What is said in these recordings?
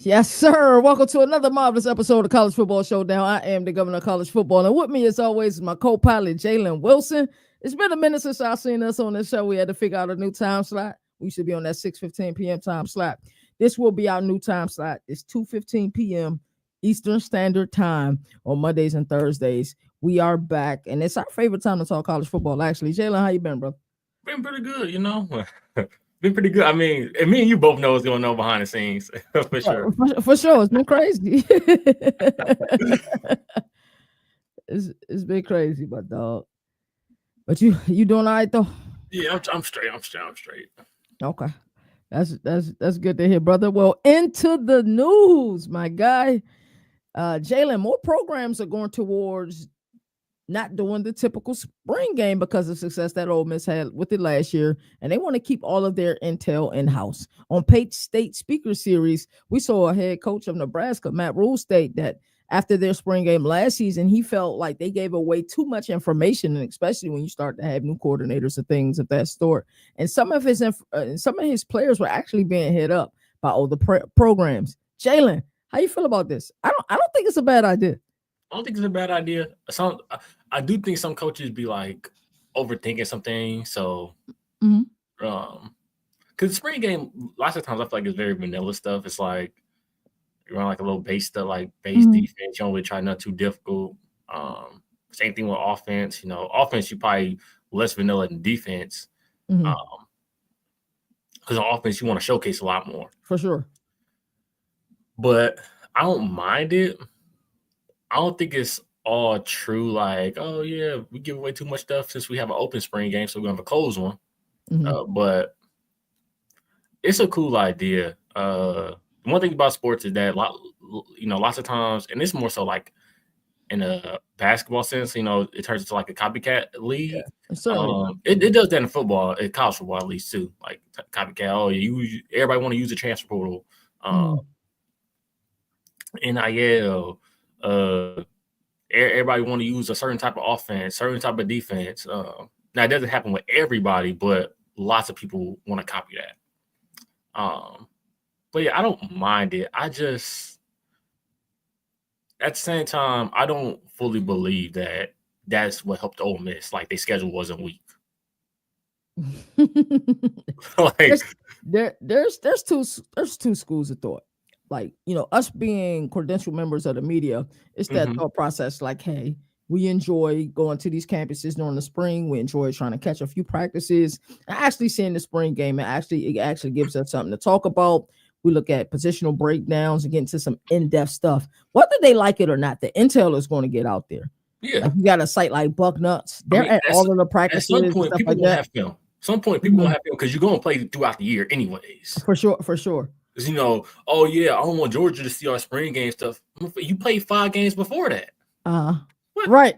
Yes, sir. Welcome to another marvelous episode of College Football Showdown. I am the governor of college football, and with me, as always, is my co-pilot, Jalen Wilson. It's been a minute since I've seen us on this show. We had to figure out a new time slot. We should be on that 6:15 p.m. time slot. This will be our new time slot. It's 2:15 p.m. Eastern Standard Time on Mondays and Thursdays. We are back, and it's our favorite time to talk college football, actually. Jalen, how you been, bro? Been pretty good, Been pretty good. I mean, and me and you both know what's going on behind the scenes for sure. For sure. It's been crazy. It's been crazy, but dog. But you doing all right though? Yeah, I'm straight. I'm straight. Okay. That's good to hear, brother. Well, into the news, my guy. Jalen, more programs are going towards not doing the typical spring game because of success that Ole Miss had with it last year, and they want to keep all of their intel in-house. On Page State Speaker Series, we saw a head coach of Nebraska, Matt Rule, state that after their spring game last season, he felt like they gave away too much information, and especially when you start to have new coordinators and things of that sort. And some of his players were actually being hit up by older programs. Jalen, how you feel about this? I don't think it's a bad idea. I don't think it's a bad idea. I do think some coaches be like overthinking something. So, because the spring game, lots of times I feel like it's very vanilla stuff. It's like you run like a little base stuff, like base defense. You don't really try not too difficult. Same thing with offense. Offense you probably less vanilla than defense. Because on offense you want to showcase a lot more for sure. But I don't mind it. I don't think it's all true. Like, oh yeah, we give away too much stuff since we have an open spring game, so we're gonna have a closed one. But it's a cool idea. One thing about sports is that lots of times, and it's more so like in a basketball sense, it turns into like a copycat league. Yeah, it does that in football, in college football at least too. Like copycat. Oh, everybody want to use the transfer portal. NIL. Everybody want to use a certain type of offense, certain type of defense. Now it doesn't happen with everybody, but lots of people want to copy that. But yeah, I don't mind it. I just, at the same time, I don't fully believe that that's what helped Ole Miss. Like their schedule wasn't weak. Like there's two schools of thought. Like, us being credential members of the media, it's that thought process like, hey, we enjoy going to these campuses during the spring. We enjoy trying to catch a few practices. And actually seeing the spring game, it actually gives us something to talk about. We look at positional breakdowns and get into some in-depth stuff. Whether they like it or not, the intel is going to get out there. Yeah. Like you got a site like Bucknuts. They're at all of the practices. At some point, people will have film. Some point, people will have film because you're going to play throughout the year anyways. For sure. Because, oh, yeah, I don't want Georgia to see our spring game stuff. You played 5 games before that. Right.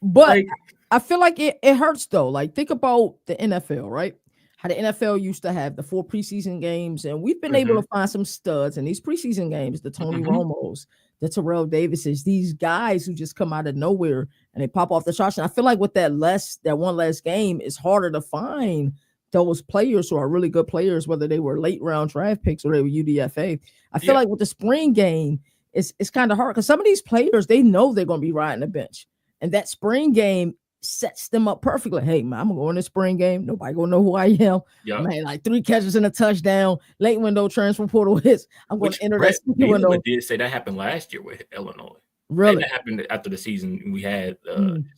But I feel like it hurts, though. Like, think about the NFL, right? How the NFL used to have the 4 preseason games, and we've been able to find some studs in these preseason games, the Tony Romos, the Terrell Davises, these guys who just come out of nowhere and they pop off the charts. And I feel like with that one less game, it's harder to find those players who are really good players, whether they were late round draft picks or they were UDFA. I feel like with the spring game, it's kind of hard because some of these players, they know they're going to be riding the bench. And that spring game sets them up perfectly. Hey, man, I'm going to go in the spring game. Nobody going to know who I am. Yep. Man, like 3 catches and a touchdown, late window transfer portal hits. I'm going to enter that window. Did say that happened last year with Illinois. Really? That happened after the season we had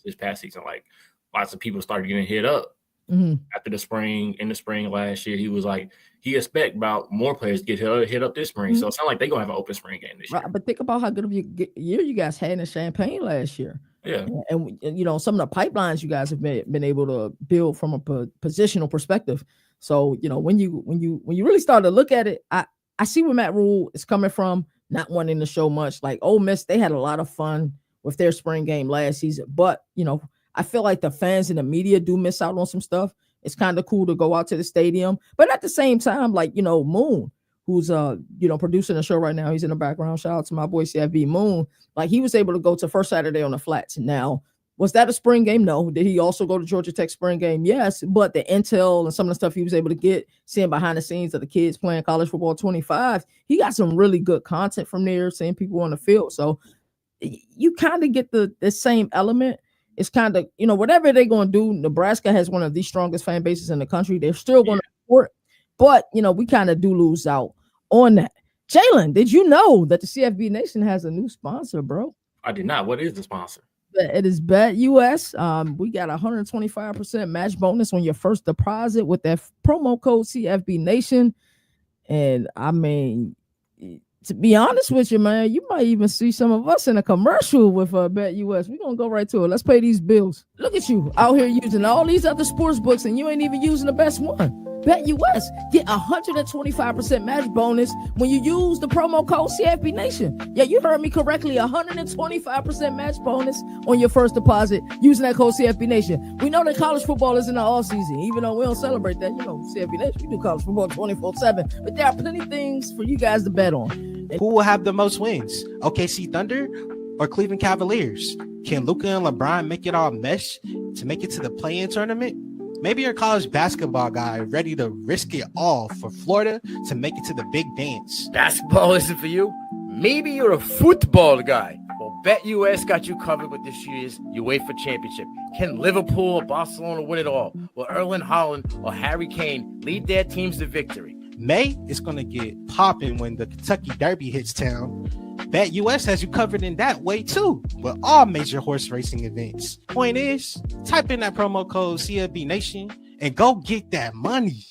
this past season. Like lots of people started getting hit up. After in the spring last year, he was like, he expect about more players to get hit up this spring. So it's not like they're going to have an open spring game this year. Right, but think about how good of a year you guys had in Champaign last year. Yeah. And some of the pipelines you guys have been able to build from a positional perspective. So, when you really start to look at it, I see where Matt Rule is coming from, not wanting to show much. Like Ole Miss, they had a lot of fun with their spring game last season, but I feel like the fans and the media do miss out on some stuff. It's kind of cool to go out to the stadium, but at the same time, like, Moon, who's, producing a show right now. He's in the background. Shout out to my boy, CFB Moon. Like he was able to go to First Saturday on the Flats. Now Was that a spring game? No. Did he also go to Georgia Tech spring game? Yes. But the intel and some of the stuff he was able to get, seeing behind the scenes of the kids playing college football 25, he got some really good content from there, seeing people on the field. So you kind of get the same element. It's kind of, whatever they're going to do, Nebraska has one of the strongest fan bases in the country. They're still going to support, but, we kind of do lose out on that. Jalen, did you know that the CFB Nation has a new sponsor, bro? I did not. What is the sponsor? It is Bet US. We got 125% match bonus on your first deposit with that promo code CFB Nation. And I mean, to be honest with you, man, you might even see some of us in a commercial with Bet US. We're going to go right to it. Let's pay these bills. Look at you out here using all these other sports books and you ain't even using the best one. Bet US. Get 125% match bonus when you use the promo code CFB Nation. Yeah, you heard me correctly. 125% match bonus on your first deposit using that code CFB Nation. We know that college football is in the offseason, even though we don't celebrate that. CFB Nation, we do college football 24/7. But there are plenty of things for you guys to bet on. Who will have the most wins? OKC Thunder or Cleveland Cavaliers? Can Luka and LeBron make it all mesh to make it to the play-in tournament? Maybe you're a college basketball guy ready to risk it all for Florida to make it to the big dance. Basketball isn't for you? Maybe you're a football guy. Well, BetUS got you covered with this year's UEFA Championship. Can Liverpool or Barcelona win it all? Will Erling Haaland or Harry Kane lead their teams to victory? May is going to get popping when the Kentucky Derby hits town. BetUS has you covered in that way too, with all major horse racing events. Point is, type in that promo code CFB Nation and go get that money.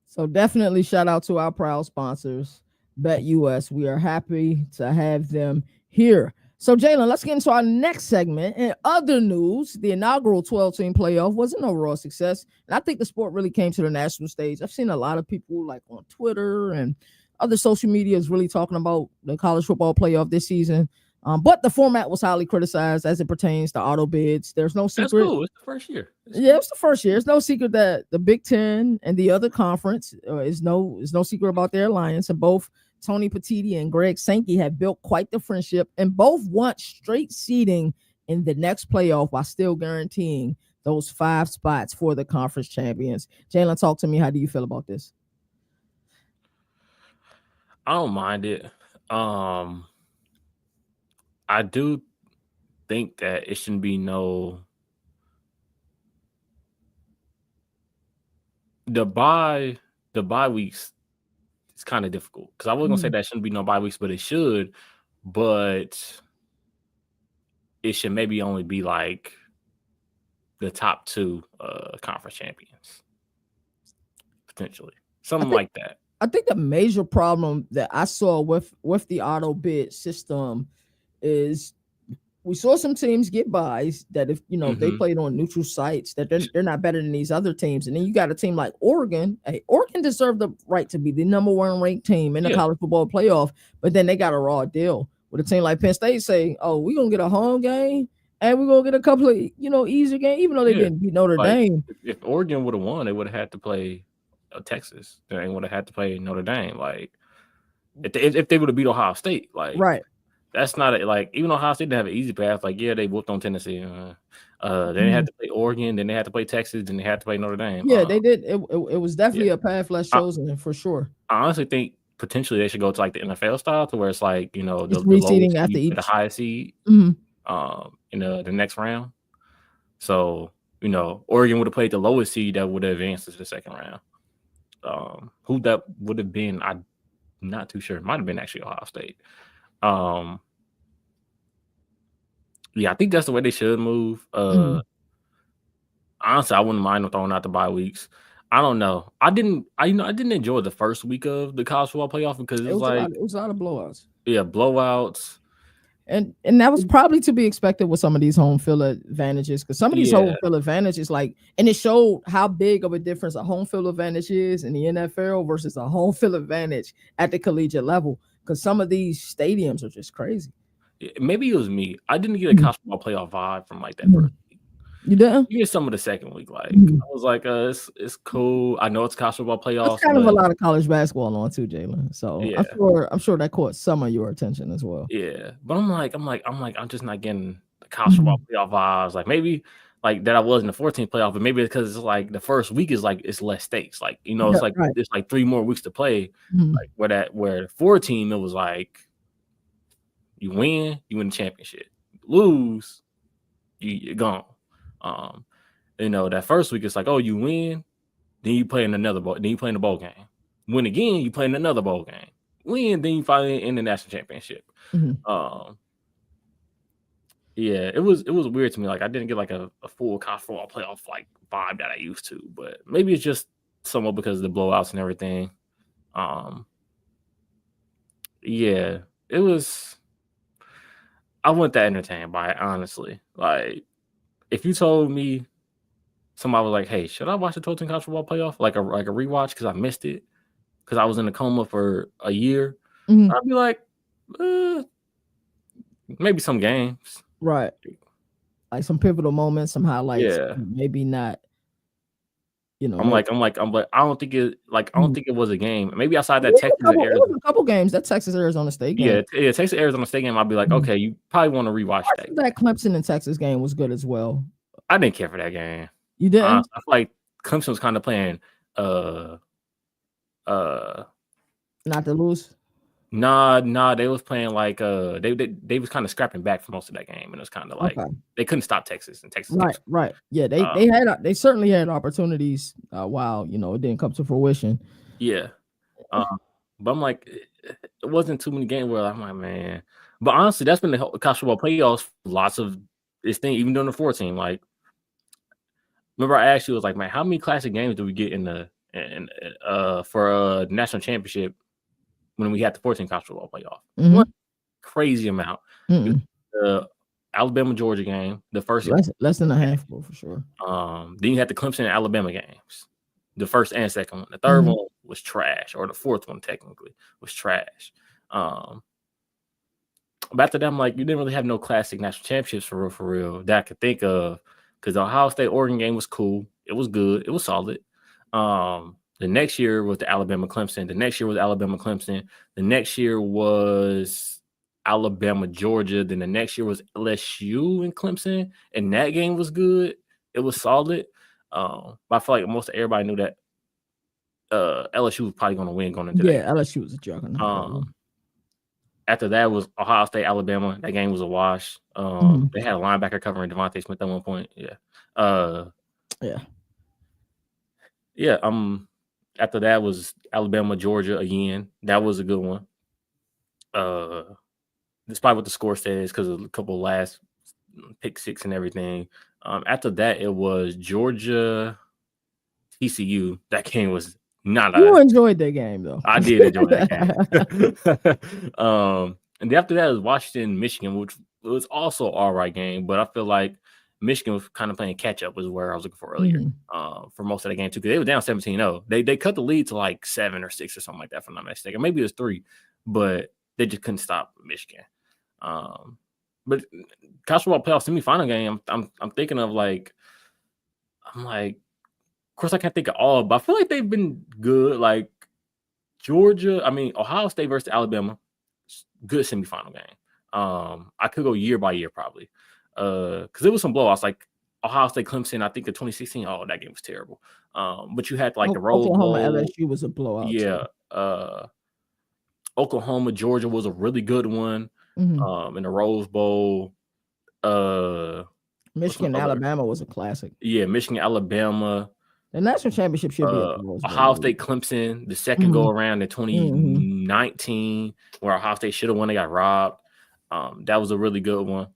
So definitely shout out to our proud sponsors, BetUS. We are happy to have them here. So, Jalen, let's get into our next segment. In other news, the inaugural 12-team playoff was an overall success. And I think the sport really came to the national stage. I've seen a lot of people like on Twitter and other social media is really talking about the college football playoff this season. But the format was highly criticized as it pertains to auto bids. There's no secret. That's cool. It's the first year. It's the first year. It's no secret that the Big Ten and the other conference is no secret about their alliance. And both Tony Petitti and Greg Sankey have built quite the friendship and both want straight seeding in the next playoff while still guaranteeing those 5 spots for the conference champions. Jalen, talk to me. How do you feel about this? I don't mind it. I do think that it shouldn't be the bye weeks. It's kind of difficult because I was gonna say that shouldn't be no bye weeks, but it should. But it should maybe only be like the top 2 conference champions, potentially something like that. I think the major problem that I saw with the auto bid system is we saw some teams get buys that if they played on neutral sites that they're not better than these other teams. And then you got a team like Oregon. Hey, Oregon deserved the right to be the number 1 ranked team in the college football playoff, but then they got a raw deal with a team like Penn State say, oh, we're gonna get a home game and we're gonna get a couple of easier games, even though they didn't beat Notre Dame. If Oregon would have won, they would have had to play Texas. They would have had to play Notre Dame. Like if they would have beat Ohio State, like right. That's not even though Ohio State didn't have an easy path. Like, yeah, they whooped on Tennessee. Then they had to play Oregon. Then they had to play Texas. Then they had to play Notre Dame. Yeah, they did. It was definitely a path less chosen for sure. I honestly think potentially they should go to like the NFL style to where it's like the reseeding after each, the highest seed, in the next round. So Oregon would have played the lowest seed that would have advanced to the second round. Who that would have been, I'm not too sure. It might have been actually Ohio State. I think that's the way they should move. Honestly, I wouldn't mind them throwing out the bye weeks. I don't know. I didn't enjoy the first week of the college football playoff because it was a lot of blowouts. Yeah, blowouts. And that was probably to be expected with some of these home field advantages because some of these home field advantages, and it showed how big of a difference a home field advantage is in the NFL versus a home field advantage at the collegiate level. Because some of these stadiums are just crazy. Maybe it was me. I didn't get a college football playoff vibe from like that first week. You didn't? You get some of the second week. Like I was like, it's cool. I know it's college football playoffs. That's kind of a lot of college basketball on too, Jalen. So yeah. I'm sure that caught some of your attention as well. Yeah, but I'm just not getting the college football playoff vibes. Like maybe like that I was in the 14th playoff, but maybe because it's like the first week is like it's less stakes. Like it's like it's like 3 more weeks to play. Like where the 14 it was like you win the championship, lose, you're gone. That first week it's like, oh, you win, then you play in another bowl, then you play in the bowl game. Win again, you play in another bowl game. Win, then you finally in the national championship. Yeah, it was weird to me. Like I didn't get like a full college football playoff like vibe that I used to, but maybe it's just somewhat because of the blowouts and everything. Yeah, it was. I wasn't that entertained by it, honestly. Like, if you told me somebody was like, "Hey, should I watch the 12-team college football playoff like a rewatch because I missed it because I was in a coma for a year," I'd be like, maybe some games, right? Like some pivotal moments, some highlights. Yeah, maybe not. I'm like, I don't think it was a game. Maybe outside that Texas and Arizona. It was a couple games. That Texas Arizona State game. Yeah, Texas Arizona State game. I'd be like, okay, you probably want to rewatch that. That Clemson and Texas game was good as well. I didn't care for that game. You didn't? I feel like Clemson was kind of playing not to lose. Nah, they was playing like they was kind of scrapping back for most of that game, and it was kind of like they couldn't stop Texas, and Texas. Right. Yeah, they certainly had opportunities. While it didn't come to fruition. Yeah, but I'm like, it wasn't too many games where I'm like, man. But honestly, that's been the college football playoffs. Lots of this thing, even during the 14. Like, remember I asked you, it was like, man, how many classic games do we get for a national championship? When we had the 14 college football playoff, one crazy amount. The Alabama Georgia game, the first less than a handful for sure. Then you had the Clemson and Alabama games, the first and second one. The third one was trash, or the fourth one technically was trash. But after that, I'm like, you didn't really have no classic national championships for real that I could think of, because the Ohio State Oregon game was cool. It was good. It was solid. The next year was the Alabama Clemson. The next year was Alabama Clemson. The next year was Alabama Georgia. Then the next year was LSU and Clemson, and that game was good. It was solid. But I feel like most of everybody knew that LSU was probably going to win going into that. Yeah, LSU was a juggernaut. After that was Ohio State Alabama. That game was a wash. They had a linebacker covering Devontae Smith at one point. Yeah. After that was Alabama, Georgia again. That was a good one. Despite what the score says, because of a couple of last pick six and everything. After that, it was Georgia, TCU. That game was not. You enjoyed that game though. I did enjoy that game. And after that was Washington, Michigan, which was also an all right game, but I feel like Michigan was kind of playing catch up, was where I was looking for earlier for most of the game too, because they were down 17-0. They cut the lead to like 7 or 6 or something like that, if I'm not mistaken. Maybe it was 3, but they just couldn't stop Michigan. But college football playoff semifinal game, I'm thinking of like, of course I can't think of all, but I feel like they've been good. Like Ohio State versus Alabama, good semifinal game. I could go year by year probably. Because there was some blowouts like Ohio State Clemson. I think the 2016. Oh, that game was terrible. But you had like the Rose Bowl. LSU was a blowout. Yeah. Oklahoma Georgia was a really good one. In the Rose Bowl. Michigan Alabama was a classic. Yeah, Michigan Alabama. The national championship should be at the Rose Bowl. Ohio State Clemson, the second go around in 2019, where Ohio State should have won. They got robbed. That was a really good one.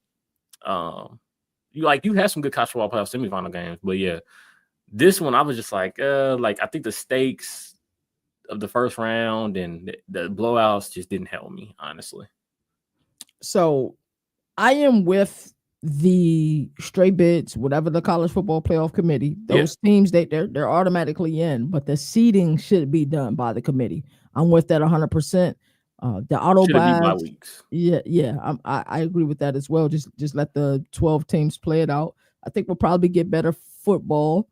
You had some good college football playoff semifinal games, but yeah, this one I was just like I think the stakes of the first round and the blowouts just didn't help me, honestly. So I am with the straight bids, whatever the college football playoff committee, those teams they're automatically in, but the seeding should be done by the committee. I'm with that 100%. The auto buys, I agree with that as well. Just let the 12 teams play it out. I think we'll probably get better football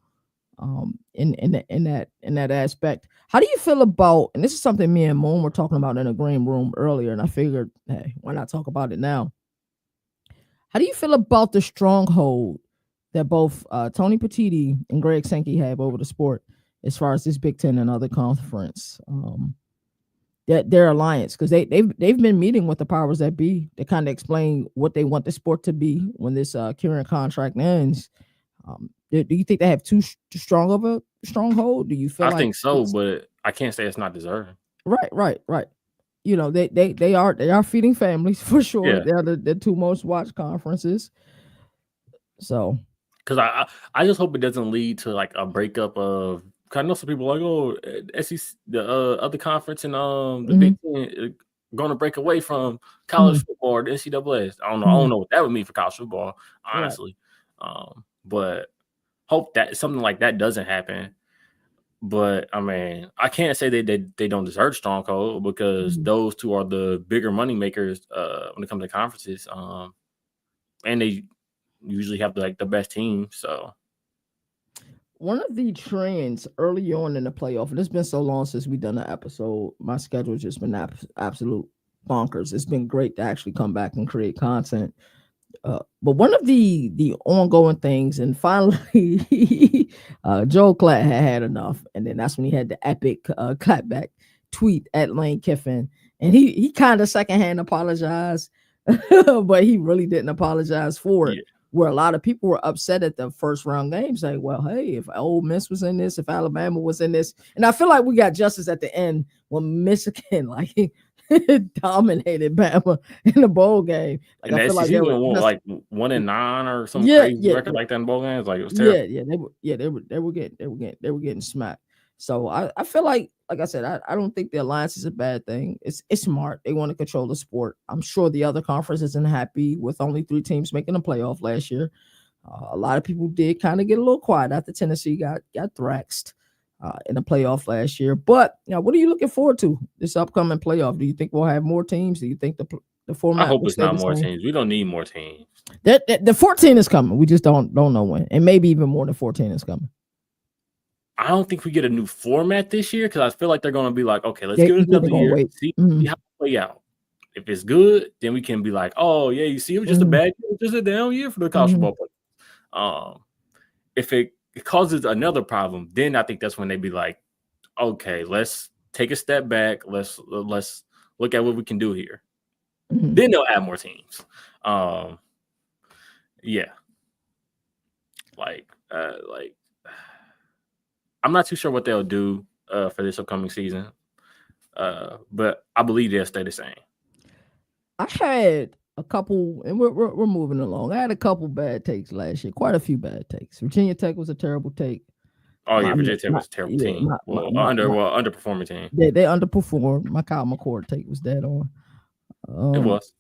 in that aspect. How do you feel about, and this is something me and Moon were talking about in a green room earlier, and I figured, hey, why not talk about it now? How do you feel about the stronghold that both Tony Petitti and Greg Sankey have over the sport as far as this Big Ten and other conference? That their alliance, because they've been meeting with the powers that be to kind of explain what they want the sport to be when this current contract ends. Do you think they have too strong of a stronghold? Do you feel I think so, but I can't say it's not deserving. Right. You know, they are feeding families for sure. Yeah. They're the two most watched conferences. So, because I just hope it doesn't lead to like a breakup of. I know some people are like, oh, SEC, the other conference and the Big Ten going to break away from college football or the NCAA. I don't know. I don't know what that would mean for college football, honestly. Right. But hope that something like that doesn't happen. But I mean, I can't say they don't deserve stronghold because those two are the bigger money makers when it comes to conferences. And they usually have like the best team. So. One of the trends early on in the playoff, and it's been so long since we've done an episode, my schedule has just been absolute bonkers. It's been great to actually come back and create content. But one of the ongoing things, and finally, Joe Klatt had enough, and then that's when he had the epic clapback tweet at Lane Kiffin, and he kind of secondhand apologized, but he really didn't apologize for it. Yeah. Where a lot of people were upset at the first round games, like, well, hey, if Ole Miss was in this, if Alabama was in this, and I feel like we got justice at the end when Michigan like dominated Bama in the bowl game. Like, and I feel like they were like 1-9 or some crazy record like that in bowl games. Like it was terrible. They were getting smacked. So I feel like I said, I don't think the alliance is a bad thing. It's smart. They want to control the sport. I'm sure the other conference isn't happy with only 3 teams making the playoff last year. A lot of people did kind of get a little quiet after Tennessee got thrashed in the playoff last year. But what are you looking forward to this upcoming playoff? Do you think we'll have more teams? Do you think the format? I hope it's not more teams. We don't need more teams. The 14 is coming. We just don't know when, and maybe even more than 14 is coming. I don't think we get a new format this year because I feel like they're going to be like, okay, let's give it another year, see how it play out. If it's good, then we can be like, oh, yeah, you see, it was just a bad year, just a down year for the college football player. If it causes another problem, then I think that's when they be like, okay, let's take a step back. Let's look at what we can do here. Then they'll have more teams. Yeah. Like. I'm not too sure what they'll do for this upcoming season, but I believe they'll stay the same. I had a couple, and we're moving along. I had a couple bad takes last year, quite a few bad takes. Virginia Tech was a terrible take. Oh yeah, Virginia Tech was a terrible team. Underperforming team. They underperformed. My Kyle McCord take was dead on. It was.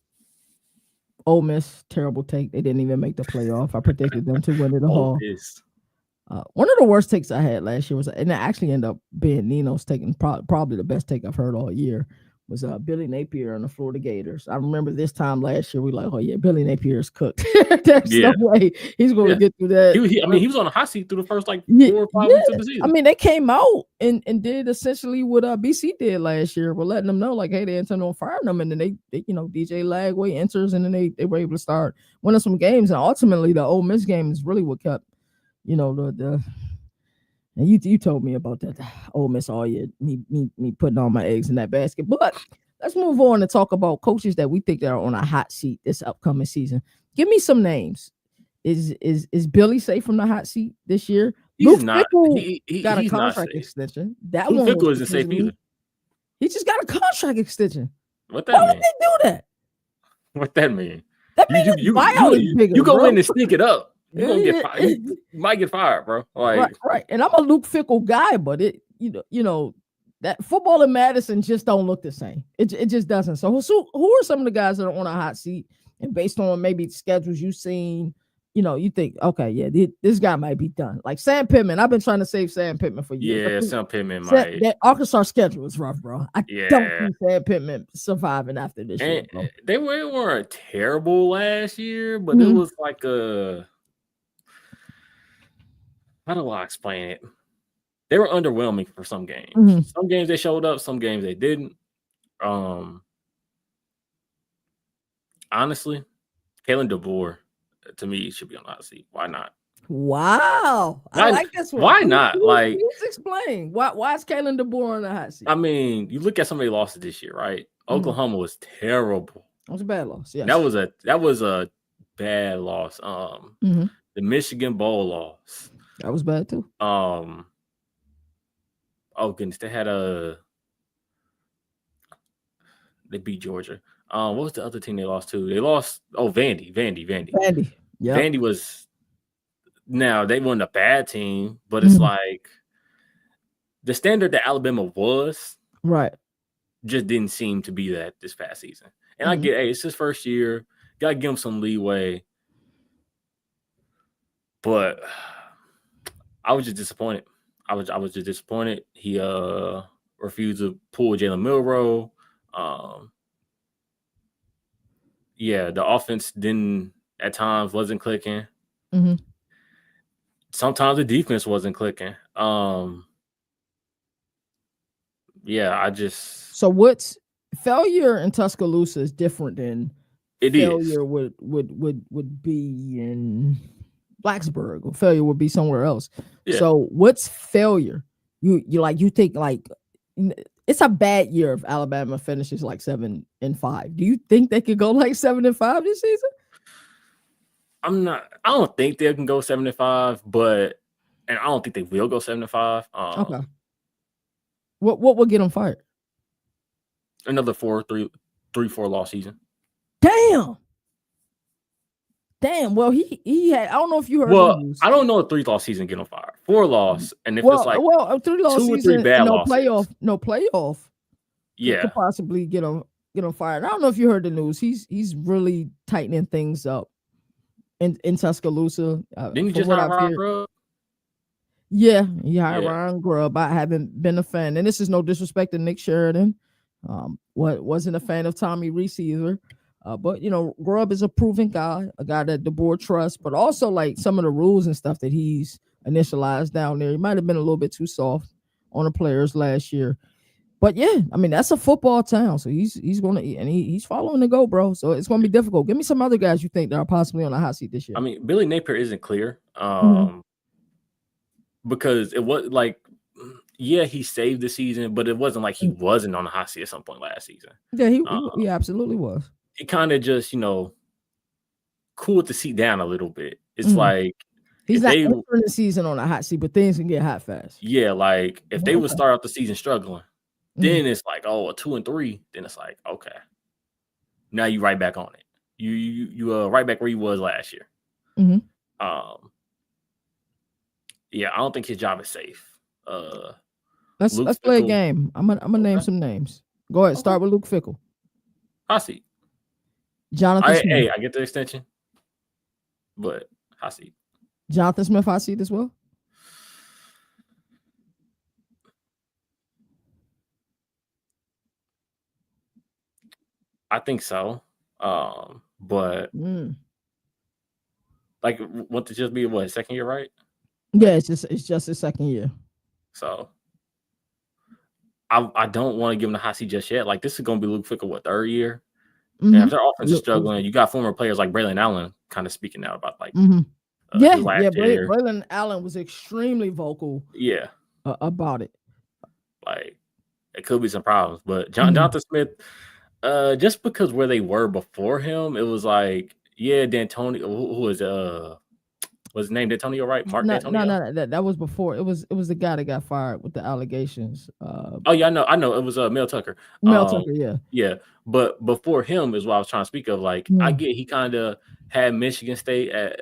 Ole Miss, terrible take. They didn't even make the playoff. I predicted them to win it all. One of the worst takes I had last year was, and it actually ended up being Nino's taking probably the best take I've heard all year, was Billy Napier on the Florida Gators. I remember this time last year, we like, oh yeah, Billy Napier's cooked. There's no way he's going to get through that. He was on a hot seat through the first 4 or 5 weeks of the season. I mean, they came out and did essentially what BC did last year. We're letting them know, like, hey, they intend on firing them, and then they DJ Lagway enters, and then they were able to start winning some games, and ultimately the Ole Miss game is really what kept. And you told me about that Ole Miss all year, me putting all my eggs in that basket. But let's move on and talk about coaches that we think that are on a hot seat this upcoming season. Give me some names. Is Billy safe from the hot seat this year? He's not. He got a contract extension. That Luke Fickell isn't safe either. He just got a contract extension. What that mean? Why would they do that? What that mean? That means you go in and stink it up. You're gonna get fired. You might get fired, bro. Like, right. And I'm a Luke Fickell guy, but it that football in Madison just don't look the same. It just doesn't. So who are some of the guys that are on a hot seat, and based on maybe schedules you've seen, you think, okay, yeah, this guy might be done. Like Sam Pittman. I've been trying to save Sam Pittman for years. Yeah, Sam Pittman might. That Arkansas schedule is rough, bro. I don't see Sam Pittman surviving after this year, bro. They weren't terrible last year, but it was like how do I explain it? They were underwhelming for some games. Mhm. Some games they showed up, some games they didn't. Honestly, Kalen DeBoer, to me, should be on the hot seat. Why not? Wow, I like this one. Why not? Like, please explain why is Kalen DeBoer on the hot seat? I mean, you look at some of the losses this year, right? Oklahoma was terrible. That was a bad loss. Yes, that was a bad loss. The Michigan Bowl loss. That was bad too. Oh goodness, they beat Georgia. What was the other team they lost to? They lost Vandy. Yeah. Vandy was now they weren't a bad team, but it's like the standard that Alabama was right. Just didn't seem to be that this past season. And I get, hey, it's his first year. Gotta give him some leeway. But I was just disappointed. I was just disappointed. He refused to pull Jalen Milroe. The offense at times wasn't clicking. Sometimes the defense wasn't clicking. So what's failure in Tuscaloosa is different than failure would be in Blacksburg, or failure would be somewhere else. Yeah. So what's failure? You think like it's a bad year if Alabama finishes like 7-5. Do you think they could go like 7-5 this season? I don't think they can go 7-5, and I don't think they will go 7-5. Okay. What will get them fired? Another 3-4 loss season. Damn. Well, he had. I don't know if you heard. Well, I don't know a 3-loss season get him fired. 4 loss, and if it's like a 3-loss 2 or 3 bad losses, no playoff. Yeah, could possibly get him fired. I don't know if you heard the news. He's really tightening things up in Tuscaloosa. Didn't you just hire Ron Grubb? Yeah, he hired Ron Grubb. I haven't been a fan, and this is no disrespect to Nick Sheridan. Wasn't a fan of Tommy Reese either. But Grubb is a proven guy, a guy that the board trusts, but also like some of the rules and stuff that he's initialized down there. He might have been a little bit too soft on the players last year. But yeah, I mean, that's a football town. So he's gonna, and he's following the go, bro. So it's gonna be difficult. Give me some other guys you think that are possibly on the hot seat this year. I mean, Billy Napier isn't clear. Because it was like, he saved the season, but it wasn't like he wasn't on the hot seat at some point last season. Yeah, he absolutely was. He kind of just, cooled the seat down a little bit. It's like he's not entering the season on a hot seat, but things can get hot fast. Yeah, like if they would start out the season struggling, then it's like, a 2-3. Then it's like, okay, now you right back on it. You right back where you was last year. I don't think his job is safe. Let's play a game. I'm gonna name some names. Go ahead. Start with Luke Fickell. Hot seat. Jonathan Smith. Hey, I get the extension, but hot seat. Jonathan Smith, hot seat as well. I think so. But like, want to just be second year, right? Yeah, it's just his second year. So I don't want to give him the hot seat just yet. Like, this is going to be Luke Fickell, third year? And if their offense is struggling, you got former players like Braylon Allen kind of speaking out about like Braylon Allen was extremely vocal about it. Like, it could be some problems, but Jonathan Smith, just because where they were before him, it was like, D'Antonio, who was his name D'Antonio, right? D'Antonio? No, that was before. It was the guy that got fired with the allegations. I know. It was Mel Tucker. Yeah. But before him is what I was trying to speak of. Like, I get he kind of had Michigan State at,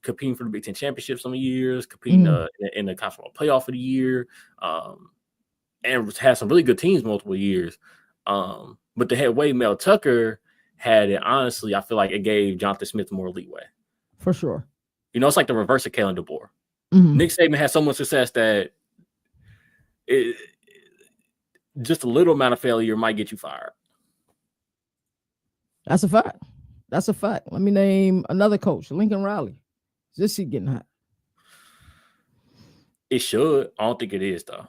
competing for the Big Ten championship some years, competing in the conference playoff for the year, and had some really good teams multiple years. But the head way Mel Tucker had it, honestly, I feel like it gave Jonathan Smith more leeway. For sure. It's like the reverse of Kalen DeBoer. Nick Saban had so much success that just a little amount of failure might get you fired. That's a fact. Let me name another coach, Lincoln Riley. Is this seat getting hot? It should. I don't think it is though.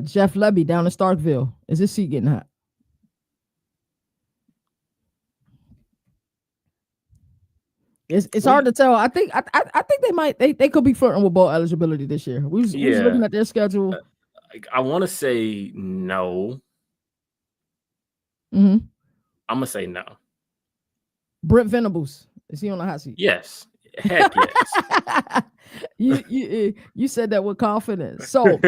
Jeff Levy down in Starkville. Is this seat getting hot? It's hard to tell. I think they could be flirting with bowl eligibility this year. We was looking at their schedule. I want to say no. Mm-hmm. I'm gonna say no. Brent Venables, is he on the hot seat? Yes. Heck yes. you said that with confidence. So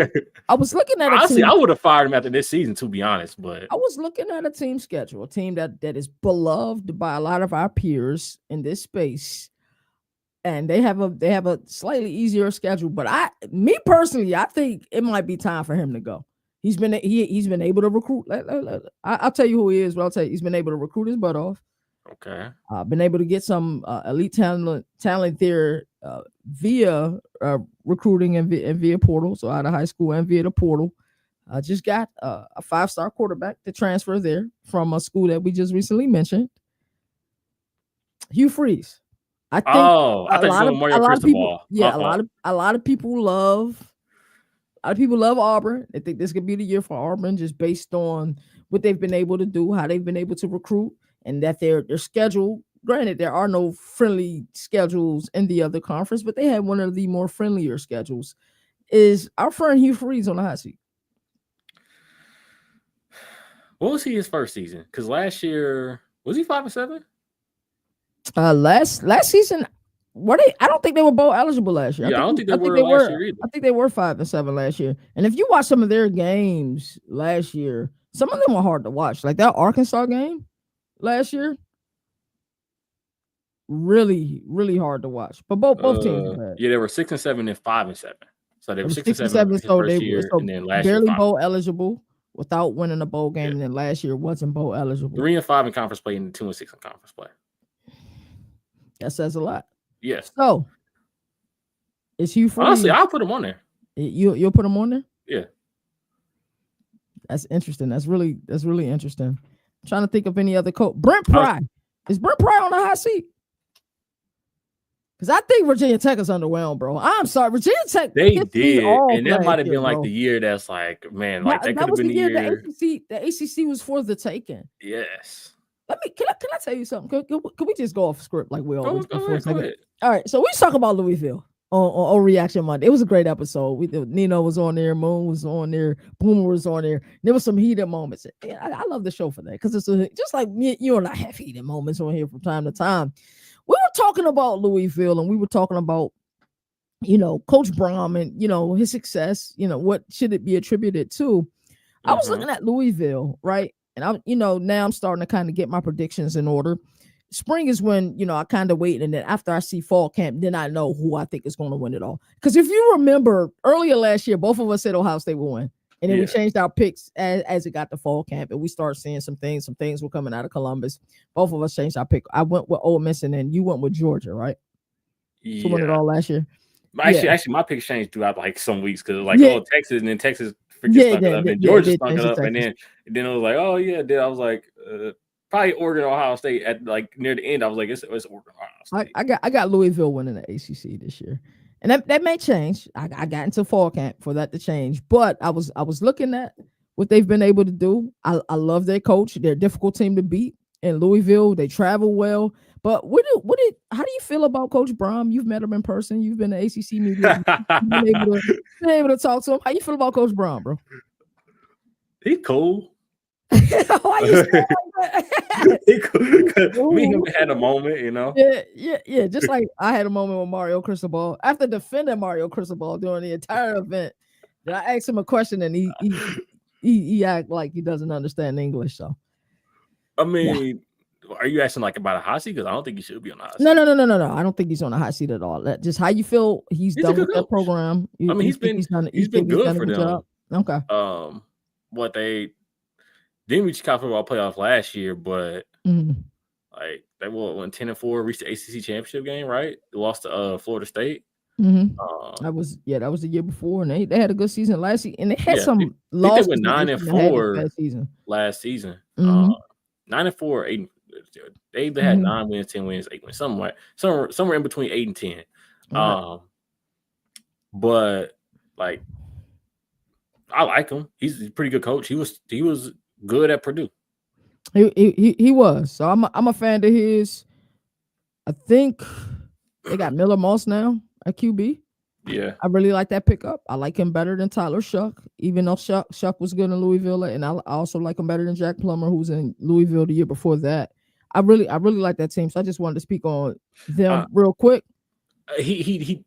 I was looking at honestly, I would have fired him after this season, to be honest. But I was looking at a team schedule, a team that is beloved by a lot of our peers in this space, and they have a slightly easier schedule. But me personally, I think it might be time for him to go. He's been able to recruit. I'll tell you who he is, but I'll tell you he's been able to recruit his butt off. Okay. Been able to get some elite talent there via recruiting and via portal. So out of high school and via the portal. Just got a 5-star quarterback to transfer there from a school that we just recently mentioned. Hugh Freeze. I think a lot of people love Auburn. I think this could be the year for Auburn, just based on what they've been able to do, how they've been able to recruit, and that their schedule. Granted, there are no friendly schedules in the other conference, but they have one of the more friendlier schedules. Is our friend Hugh Freeze on the hot seat? What was he his first season? Because last year was he 5-7? Last season, I don't think they were bowl eligible last year. Yeah, I don't think they were last year either. I think they were 5-7 last year. And if you watch some of their games last year, some of them were hard to watch. Like that Arkansas game last year, really, really hard to watch. But both teams were bad. Yeah, they were 6-7 and 5-7. So they were 6-7 so first year, and then last barely year bowl eligible without winning a bowl game, and then last year wasn't bowl eligible. 3-5 in conference play and 2-6 in conference play. That says a lot. Yes. So is Hugh Freeze? Honestly, I'll put him on there. You'll put him on there? Yeah. That's interesting. That's really interesting. I'm trying to think of any other coach. Brent Pry. Is Brent Pry on the hot seat? Because I think Virginia Tech is underwhelmed, bro. I'm sorry. Virginia Tech. They did. And that might have been like the year that's like, man, like that could have been the year. The ACC was for the taking. Yes. Can I tell you something? Can we just go off script like we always do for a second? Go ahead. All right. So we talk about Louisville on Reaction Monday. It was a great episode. Nino was on there. Moon was on there. Boomer was on there. There was some heated moments. I love the show for that because it's just like me, you and I have heated moments on here from time to time. We were talking about Louisville and we were talking about, Coach Brom and, his success, what should it be attributed to? I was looking at Louisville, right? And now I'm starting to kind of get my predictions in order. Spring is when, I kind of wait. And then after I see fall camp, then I know who I think is going to win it all. Because if you remember earlier last year, both of us said Ohio State will win. And then we changed our picks as it got to fall camp. And we started seeing some things were coming out of Columbus. Both of us changed our pick. I went with Ole Miss and then you went with Georgia, right? Yeah. So won it all last year. Actually, my picks changed throughout like some weeks because Texas and then Texas freaking stunk it up and Georgia stunk it up. And then it was like, oh yeah. Then I was like, probably Oregon, Ohio State at like near the end. I was like, it's Oregon, Ohio State. I got Louisville winning the ACC this year. And that may change. I got into fall camp for that to change. But I was looking at what they've been able to do. I love their coach. They're a difficult team to beat in Louisville. They travel well. But how do you feel about Coach Brom? You've met him in person. You've been to ACC media. You've been able to talk to him. How you feel about Coach Brom, bro? He's cool. Why you say like that? Me and him had a moment, Yeah. Just like I had a moment with Mario Cristobal after defending Mario Cristobal during the entire event. I asked him a question and he act like he doesn't understand English. So, I mean, are you asking like about a hot seat? Because I don't think he should be on the hot seat. No. I don't think he's on the hot seat at all. Just how you feel he's done with that program. He's been good for them. Job? Okay. What they didn't reach college football playoff last year, but like they went 10-4, reached the ACC championship game, right? They lost to Florida State. That was the year before, and they had a good season last year, and they had some losses. They were 9-4 last season. 9-4, 8. They either had 9 wins, 10 wins, 8 wins, somewhere in between 8 and 10. but like I like him. He's a pretty good coach. He was good at Purdue. He was. So I'm a fan of his. I think they got Miller Moss now at QB. Yeah, I really like that pickup. I like him better than Tyler Shuck, even though Shuck was good in Louisville, and I also like him better than Jack Plummer, who was in Louisville the year before that. I really like that team. So I just wanted to speak on them real quick. I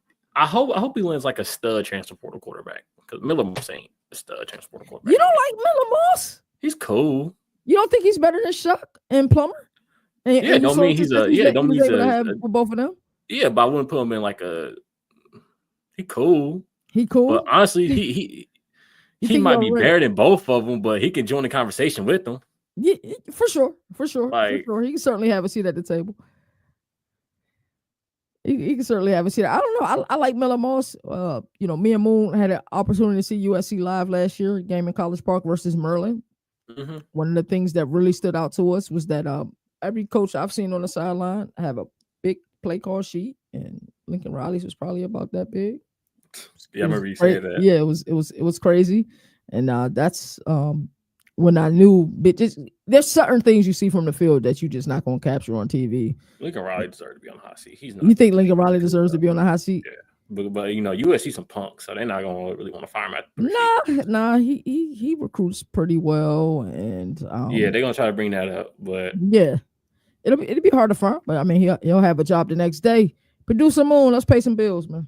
hope he lands like a stud transfer portal quarterback, because Miller Moss ain't a stud transfer portal quarterback. You don't like Miller Moss? He's cool. You don't think he's better than Shuck and Plummer? And don't mean he's for both of them. Yeah, but I wouldn't put him in like a. He cool. But honestly, he might be better than both of them, but he can join the conversation with them. Yeah, for sure. Like, for sure. He can certainly have a seat at the table. He can certainly have a seat. I don't know. I like Miller Moss. Me and Moon had an opportunity to see USC live last year, game in College Park versus Maryland. Mm-hmm. One of the things that really stood out to us was that every coach I've seen on the sideline have a big play call sheet, and Lincoln Riley's was probably about that big. Yeah, I remember you saying that. Yeah, it was crazy, and that's when I knew. There's certain things you see from the field that you're just not going to capture on TV. Lincoln Riley deserves to be on the hot seat. He's not. You think Lincoln Riley deserves to be on the hot seat? Yeah, but USC some punks, so they're not going to really want to fire him at. Nah. He recruits pretty well, and yeah, they're gonna try to bring that up, but yeah, it'll be hard to fire. But I mean, he'll have a job the next day. Producer Moon, let's pay some bills, man.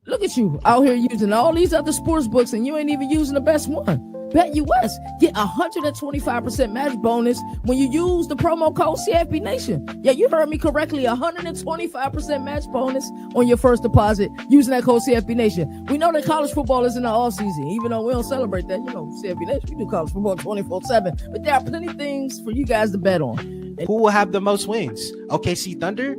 Look at you out here using all these other sports books, and you ain't even using the best one. BetUS, get 125% match bonus when you use the promo code CFB Nation. Yeah, you heard me correctly. 125% match bonus on your first deposit using that code CFB Nation. We know that college football is in the offseason, even though we don't celebrate that. CFB Nation, we do college football 24/7, but there are plenty of things for you guys to bet on. Who will have the most wins? OKC Thunder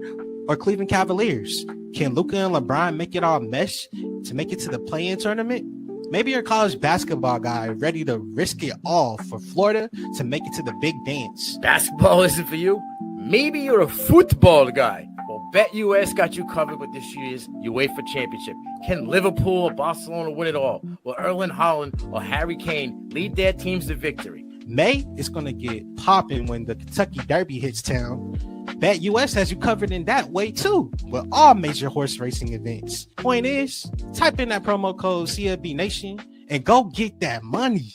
or Cleveland Cavaliers? Can Luka and LeBron make it all mesh to make it to the play-in tournament? Maybe you're a college basketball guy ready to risk it all for Florida to make it to the big dance. Basketball isn't for you? Maybe you're a football guy. Well, BetUS got you covered with this year's UEFA Championship. Can Liverpool or Barcelona win it all? Will Erling Haaland or Harry Kane lead their teams to victory? May is going to get popping when the Kentucky Derby hits town. BetUS has you covered in that way too, with all major horse racing events. Point is, type in that promo code CFB Nation and go get that money.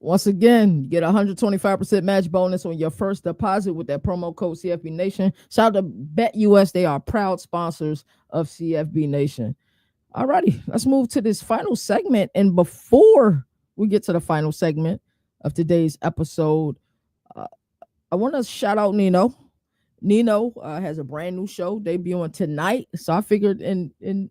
Once again, get 125% match bonus on your first deposit with that promo code CFB Nation. Shout out to BetUS. They are proud sponsors of CFB Nation. All righty, let's move to this final segment. And before we get to the final segment of today's episode, I want to shout out Nino. Nino has a brand new show debuting tonight. So I figured in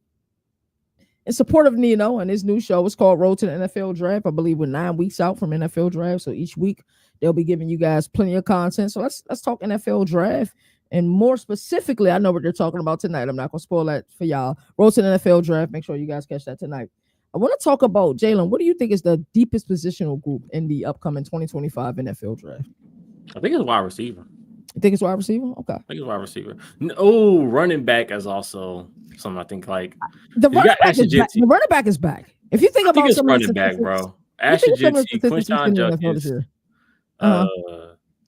support of Nino and his new show, it's called Road to the NFL Draft. I believe we're 9 weeks out from NFL Draft. So each week they'll be giving you guys plenty of content. So let's talk NFL Draft. And more specifically, I know what they're talking about tonight. I'm not going to spoil that for y'all. Road to the NFL Draft. Make sure you guys catch that tonight. I want to talk about, Jalen, what do you think is the deepest positional group in the upcoming 2025 NFL Draft? I think it's wide receiver. You think it's wide receiver? Okay. I think it's wide receiver. Oh, running back is also something I think like the running back is back. If you think about it's running back, bro. Ashton Jitty, Quinshon Judkins,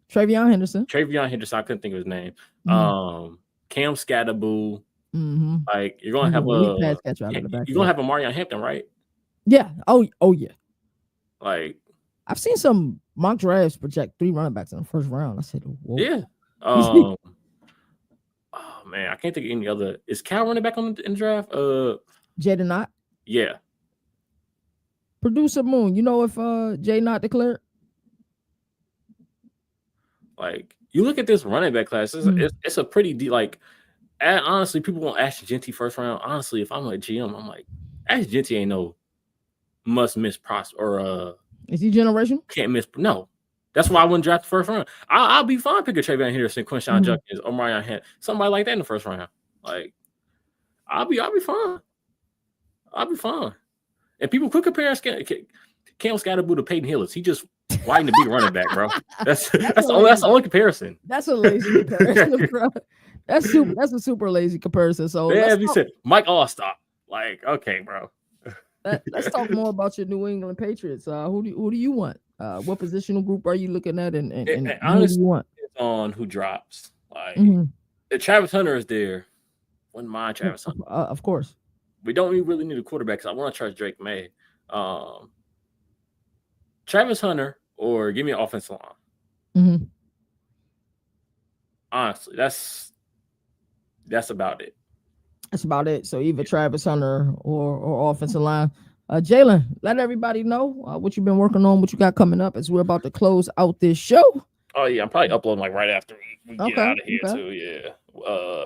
Travion Henderson. I couldn't think of his name. Cam Scatterboo. Mm-hmm. Like you're gonna have you're gonna have a Marion Hampton, right? Yeah. Oh yeah. Like I've seen some mock drafts project 3 running backs in the first round. I said, whoa. Yeah. Oh man, I can't think of any other. Is Cal running back in the draft? Jaden Knott. Yeah. Producer Moon, you know if Jay Knott declared? Like you look at this running back class, it's a pretty deep. Like honestly, people want Ashton Jitty first round. Honestly, if I'm a GM, I'm like Ashton Jitty ain't no must miss prospect or is he generational? Can't miss. No, that's why I wouldn't draft the first round. I'll be fine picking Travion Henderson, Quinshon Judkins, or Marion Hampton, somebody like that in the first round. Like I'll be fine. I'll be fine. And people could compare. Cam Scatterboo to Peyton Hillis. He just waiting to be running back, bro. That's the only comparison. That's a lazy comparison, bro. That's a super lazy comparison. So yeah, you said Mike Allstott. Like, okay, bro. Let's talk more about your New England Patriots. Who do you want? What positional group are you looking at? And honestly, who do you want? It's on who drops. Like, if Travis Hunter is there, wouldn't mind Travis Hunter. Of course. We don't really need a quarterback because I want to trust Drake May. Travis Hunter or give me an offensive line. Honestly, that's about it. That's about it. So either Travis Hunter or offensive line. Jalen, let everybody know what you've been working on, what you got coming up as we're about to close out this show. Oh yeah, I'm probably uploading like right after we get out of here too. Yeah.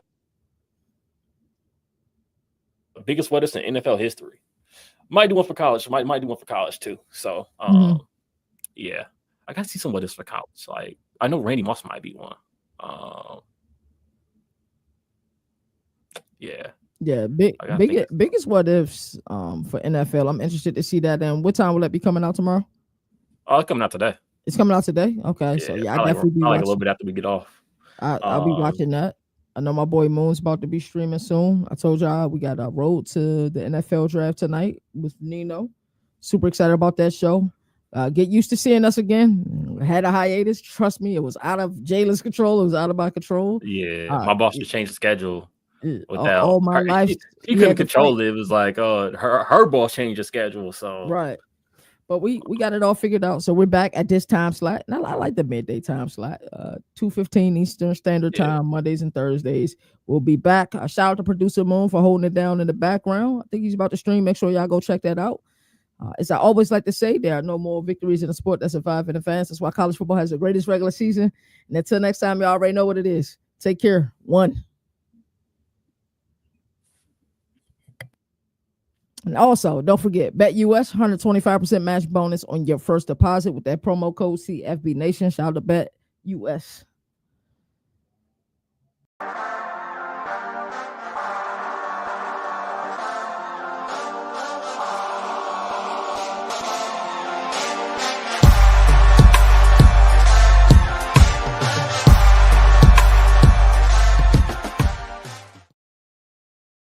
Biggest what is in NFL history. Might do one for college. Might do one for college too. So yeah. I gotta see some what is for college. Like I know Randy Moss might be one. Yeah, biggest what ifs for NFL. I'm interested to see that. And what time will that be coming out tomorrow? Oh, it's coming out today. It's coming out today. Okay, so I definitely be watching. A little bit after we get off. I'll be watching that. I know my boy Moon's about to be streaming soon. I told y'all we got a road to the NFL draft tonight with Nino. Super excited about that show. Get used to seeing us again. Had a hiatus. Trust me, it was out of Jalen's control. It was out of my control. Yeah, my boss just changed the schedule. Without all my life, he couldn't control it. It was like, her boss changed the schedule. So right. But we got it all figured out. So we're back at this time slot. And I like the midday time slot. 2:15 Eastern Standard Time, Mondays and Thursdays. We'll be back. Shout out to producer Moon for holding it down in the background. I think he's about to stream. Make sure y'all go check that out. As I always like to say, there are no more victories in a sport that survive in advance. That's why college football has the greatest regular season. And until next time, y'all already know what it is. Take care. One. And also, don't forget, BetUS, 125% match bonus on your first deposit with that promo code CFB Nation. Shout out to BetUS.